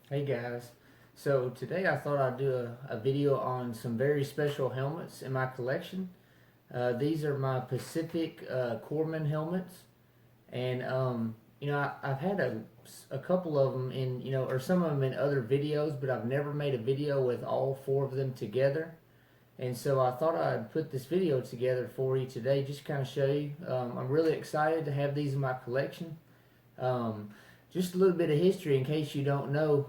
Hey guys, so today I thought I'd do a video on some very special helmets in my collection. These are my Pacific Corpsman helmets, and I've had a couple of them in or some of them in other videos, but I've never made a video with all four of them together. And so I thought I'd put this video together for you today, just kind of show you. I'm really excited to have these in my collection. Um, just a little bit of history in case you don't know.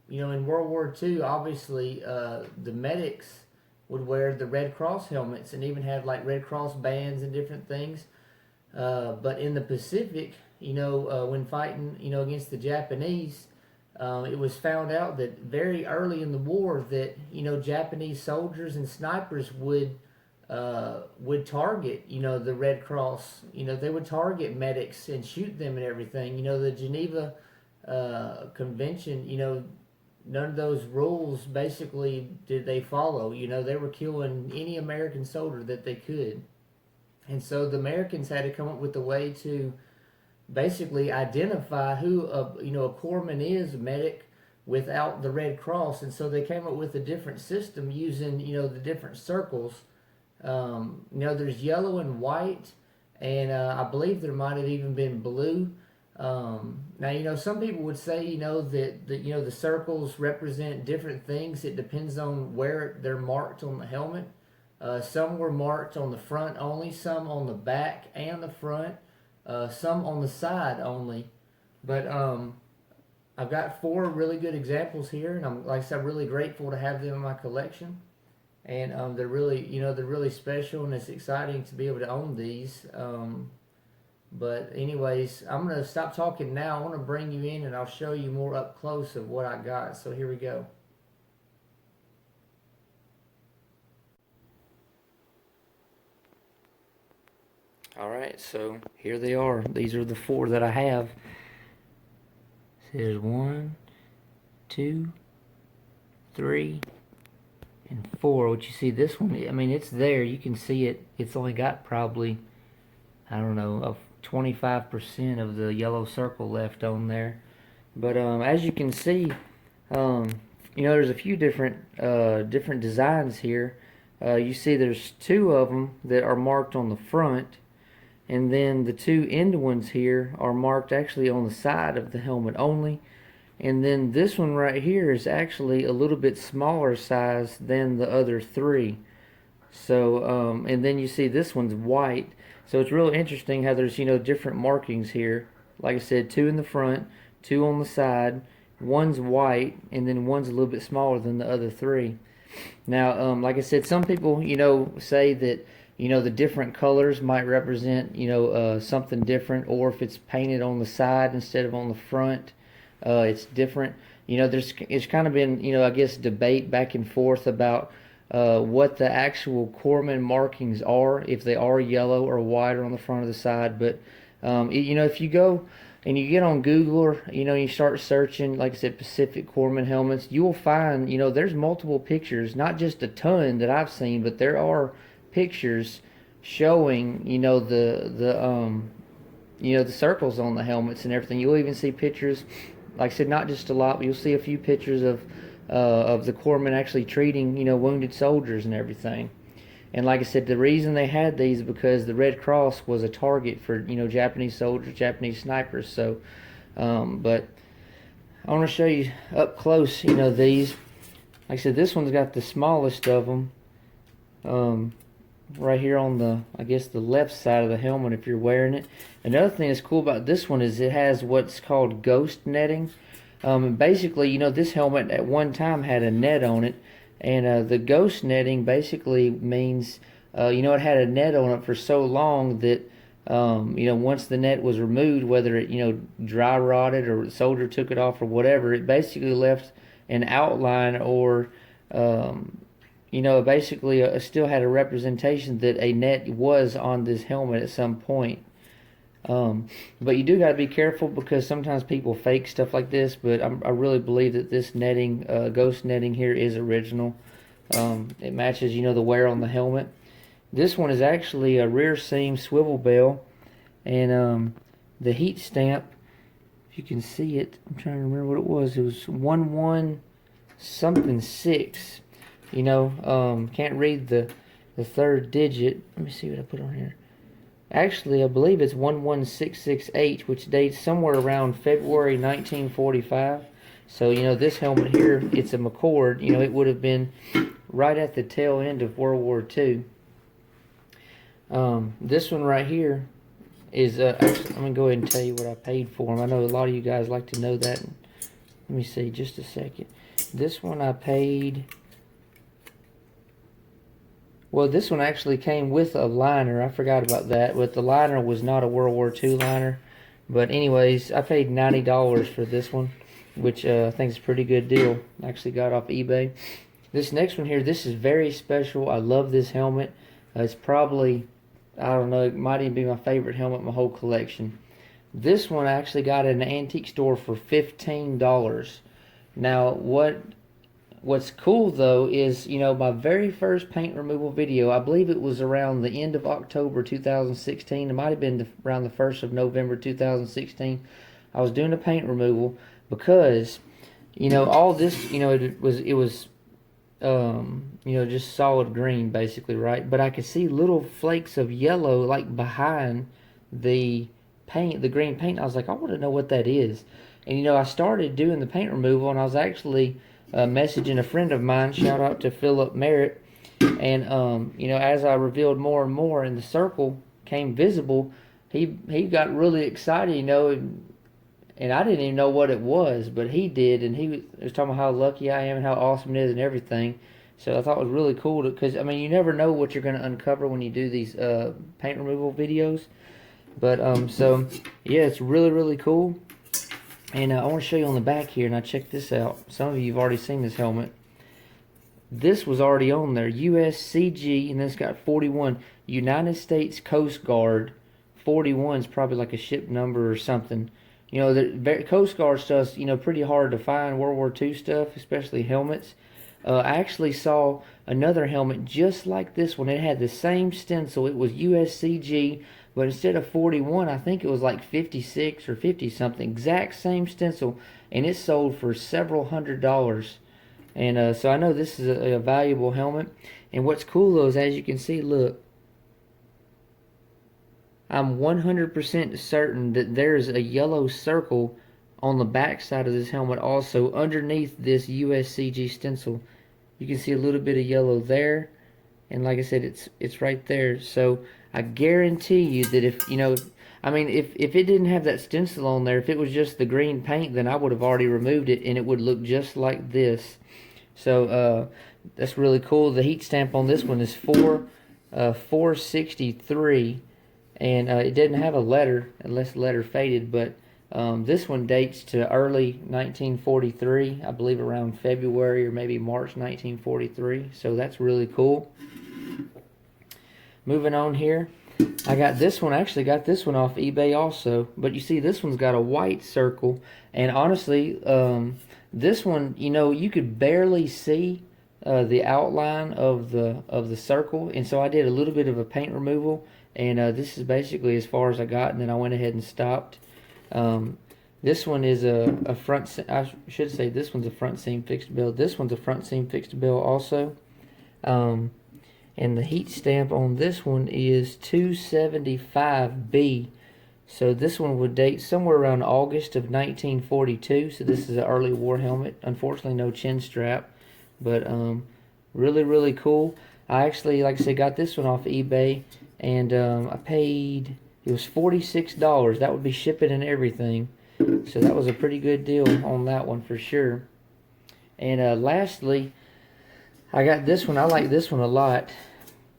In World War II, obviously, the medics would wear the Red Cross helmets and even have like Red Cross bands and different things. But in the Pacific, when fighting, against the Japanese, it was found out that very early in the war that Japanese soldiers and snipers would target the Red Cross. They would target medics and shoot them and everything. The Geneva Convention. None of those rules basically did they follow. They were killing any American soldier that they could, and so the Americans had to come up with a way to basically identify who a corpsman is, a medic, without the Red Cross. And so they came up with a different system using the different circles. There's yellow and white, and I believe there might have even been blue. Now some people would say that the circles represent different things. It depends on where they're marked on the helmet. Some were marked on the front only, some on the back and the front, some on the side only. But I've got four really good examples here, and like I said, I'm really grateful to have them in my collection. And they're really special, and it's exciting to be able to own these. But anyways, I'm gonna stop talking now. I want to bring you in, and I'll show you more up close of what I got. So here we go. Alright, so here they are. These are the four that I have. There's 1, 2, 3, and 4. What you see, this one, I mean, it's there. You can see it. It's only got probably, I don't know, 25% of the yellow circle left on there. But as you can see, there's a few different designs here. You see there's two of them that are marked on the front, and then the two end ones here are marked actually on the side of the helmet only. And then this one right here is actually a little bit smaller size than the other three. So, and then you see this one's white. So it's really interesting how there's, different markings here. Like I said, two in the front, two on the side, one's white, and then one's a little bit smaller than the other three. Now, like I said, some people, say that, the different colors might represent, something different, or if it's painted on the side instead of on the front, it's different. It's kind of been, I guess, debate back and forth about what the actual corpsman markings are, if they are yellow or white or on the front or the side. But, if you go and you get on Google or, you start searching, like I said, Pacific Corpsman helmets, you will find, there's multiple pictures, not just a ton that I've seen, but there are pictures showing, the circles on the helmets and everything. You'll even see pictures, like I said, not just a lot, but you'll see a few pictures of the corpsmen actually treating, wounded soldiers and everything. And like I said, the reason they had these is because the Red Cross was a target for, Japanese soldiers, Japanese snipers. So, but I want to show you up close, these. Like I said, this one's got the smallest of them. Right here on the, I guess, the left side of the helmet if you're wearing it. Another thing that's cool about this one is it has what's called ghost netting. And basically, this helmet at one time had a net on it, and the ghost netting basically means, it had a net on it for so long that, once the net was removed, whether it, dry rotted or the soldier took it off or whatever, it basically left an outline or, basically still had a representation that a net was on this helmet at some point. But you do got to be careful because sometimes people fake stuff like this, but I really believe that this netting, ghost netting here is original. It matches, the wear on the helmet. This one is actually a rear seam swivel bell, and the heat stamp If you can see it, I'm trying to remember what it was. It was 11 something 6. You know, can't read the third digit. Let me see what I put on here. Actually, I believe it's 11668, which dates somewhere around February 1945. So, you know, this helmet here, it's a McCord. You know, it would have been right at the tail end of World War II. This one right here is, actually, I'm going to go ahead and tell you what I paid for them. I know a lot of you guys like to know that. Let me see, just a second. This one I paid... Well, this one actually came with a liner. I forgot about that. But the liner was not a World War II liner. But anyways, I paid $90 for this one, which I think is a pretty good deal. I actually got off eBay. This next one here, this is very special. I love this helmet. It's probably, I don't know, it might even be my favorite helmet in my whole collection. This one I actually got at an antique store for $15. Now, what's cool though is, you know, my very first paint removal video, I believe it was around the end of October 2016. It might have been around the 1st of November 2016. I was doing a paint removal because, you know, all this, you know, it was you know, just solid green basically, right? But I could see little flakes of yellow like behind the paint, the green paint. I was like, I want to know what that is. And you know, I started doing the paint removal, and I was actually messaging a friend of mine, shout out to Philip Merritt, and you know, as I revealed more and more and the circle came visible, he got really excited, you know, and I didn't even know what it was, but he did, and he was talking about how lucky I am and how awesome it is and everything. So I thought it was really cool because, I mean, you never know what you're going to uncover when you do these paint removal videos. But so yeah, it's really, really cool. And I want to show you on the back here. Now check this out. Some of you have already seen this helmet. This was already on there. USCG, and then it's got 41. United States Coast Guard. 41 is probably like a ship number or something. You know, the Coast Guard stuff's, you know, pretty hard to find. World War II stuff, especially helmets. I actually saw another helmet just like this one. It had the same stencil. It was USCG. But instead of 41, I think it was like 56 or 50 something. Exact same stencil. And it sold for several $100s. And so I know this is a valuable helmet. And what's cool though is, as you can see, look. I'm 100% certain that there's a yellow circle on the back side of this helmet also underneath this USCG stencil. You can see a little bit of yellow there. And like I said, it's right there. So I guarantee you that if, you know, I mean, if it didn't have that stencil on there, if it was just the green paint, then I would have already removed it and it would look just like this. So that's really cool. The heat stamp on this one is 463, and it didn't have a letter unless the letter faded, but this one dates to early 1943, I believe around February or maybe March 1943. So that's really cool. Moving on here, I got this one. I actually got this one off eBay also, but you see this one's got a white circle, and honestly, this one, you know, you could barely see the outline of the circle, and so I did a little bit of a paint removal, and this is basically as far as I got, and then I went ahead and stopped. This one is a front, I should say this one's a front seam fixed bill. This one's a front seam fixed bill also. And the heat stamp on this one is 275B. So this one would date somewhere around August of 1942. So this is an early war helmet. Unfortunately, no chin strap. But really, really cool. I actually, like I said, got this one off eBay. And I paid, it was $46. That would be shipping and everything. So that was a pretty good deal on that one for sure. And lastly, I got this one. I like this one a lot.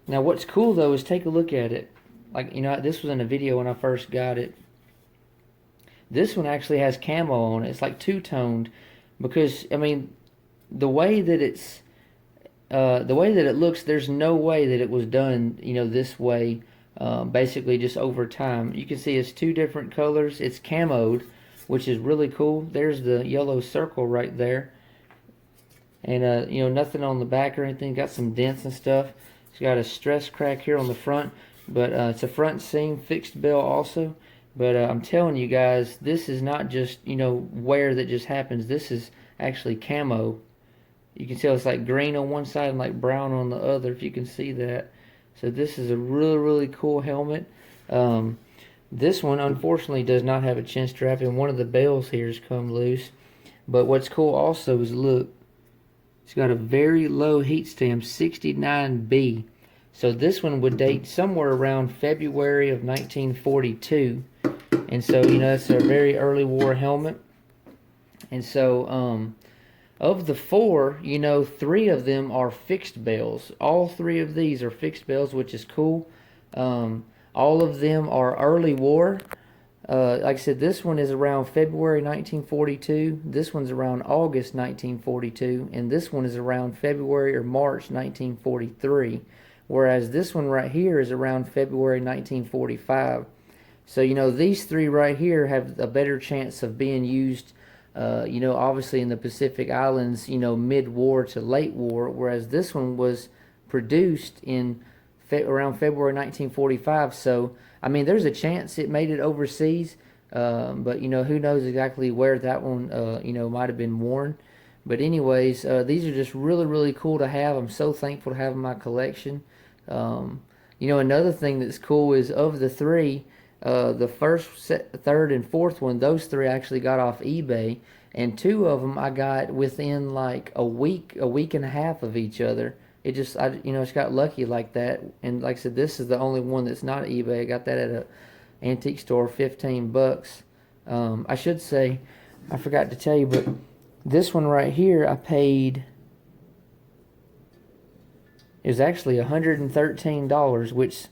Now what's cool though is take a look at it. Like, you know, this was in a video when I first got it. This one actually has camo on it. It's like two-toned, because I mean, the way that it's the way that it looks, there's no way that it was done, you know, this way, basically just over time. You can see it's two different colors. It's camoed, which is really cool. There's the yellow circle right there. And you know, nothing on the back or anything. Got some dents and stuff. It's got a stress crack here on the front, but it's a front seam fixed bill also. But I'm telling you guys, this is not just, wear that just happens. This is actually camo. You can tell it's like green on one side and like brown on the other, if you can see that. So this is a really, really cool helmet. This one, unfortunately, does not have a chin strap, and one of the bells here has come loose. But what's cool also is, look, it's got a very low heat stamp, 69B. So this one would date somewhere around February of 1942. And so, it's a very early war helmet. And so, of the four, 3 of them are fixed bells. All 3 of these are fixed bells, which is cool. All of them are early war. Like I said, this one is around February 1942. This one's around August 1942. And this one is around February or March 1943. Whereas this one right here is around February 1945. So, these 3 right here have a better chance of being used, obviously in the Pacific Islands, mid-war to late war. Whereas this one was produced in around February 1945. So, I mean, there's a chance it made it overseas, but, who knows exactly where that one, might have been worn. But anyways, these are just really, really cool to have. I'm so thankful to have in my collection. Another thing that's cool is, of the 3, the first, third, and fourth one, those 3 actually got off eBay. And 2 of them I got within like a week and a half of each other. It just, it's got lucky like that. And like I said, this is the only one that's not eBay. I got that at a antique store, $15. I should say, I forgot to tell you, but this one right here, I paid, it was actually $113, which,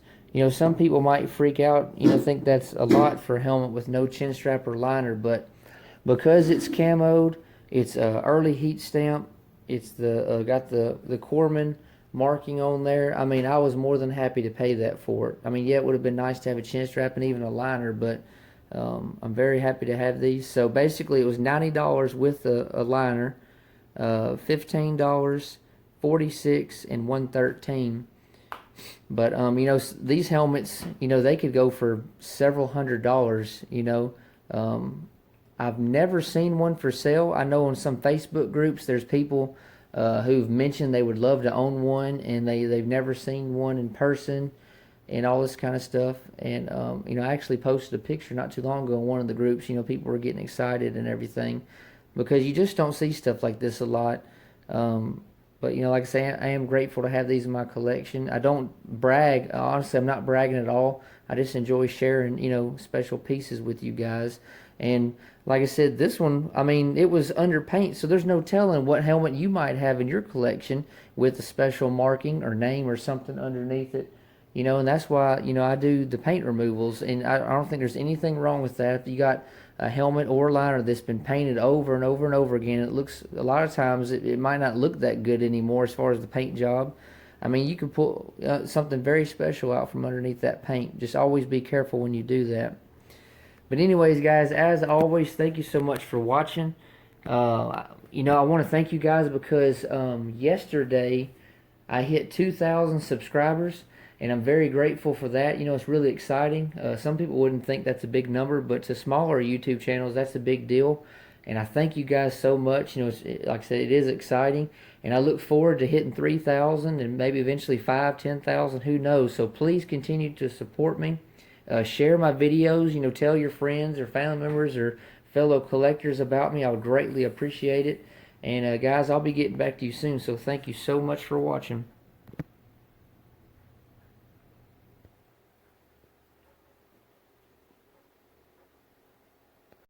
some people might freak out, think that's a lot for a helmet with no chin strap or liner, but because it's camoed, it's early heat stamp, it's got the Corpsman marking on there. I mean, I was more than happy to pay that for it. I mean, yeah, it would have been nice to have a chin strap and even a liner, but I'm very happy to have these. So basically, it was $90 with a liner, $15, $46, and $113. But these helmets, they could go for several $100s. I've never seen one for sale. I know on some Facebook groups there's people who've mentioned they would love to own one, and they've never seen one in person and all this kind of stuff. And I actually posted a picture not too long ago in one of the groups. People were getting excited and everything because you just don't see stuff like this a lot. But like I say, I am grateful to have these in my collection. I don't brag. Honestly, I'm not bragging at all. I just enjoy sharing, special pieces with you guys. And like I said, this one, I mean, it was under paint, so there's no telling what helmet you might have in your collection with a special marking or name or something underneath it. And that's why, I do the paint removals, and I don't think there's anything wrong with that. If you got a helmet or liner that's been painted over and over and over again, it looks, a lot of times, it might not look that good anymore as far as the paint job. I mean, you can pull something very special out from underneath that paint. Just always be careful when you do that. But anyways, guys, as always, thank you so much for watching. I want to thank you guys because yesterday I hit 2,000 subscribers, and I'm very grateful for that. It's really exciting. Some people wouldn't think that's a big number, but to smaller YouTube channels, that's a big deal. And I thank you guys so much. Like I said, it is exciting. And I look forward to hitting 3,000 and maybe eventually 5,000, 10,000, who knows. So please continue to support me. Share my videos, tell your friends or family members or fellow collectors about me. I would greatly appreciate it. And guys, I'll be getting back to you soon, so thank you so much for watching.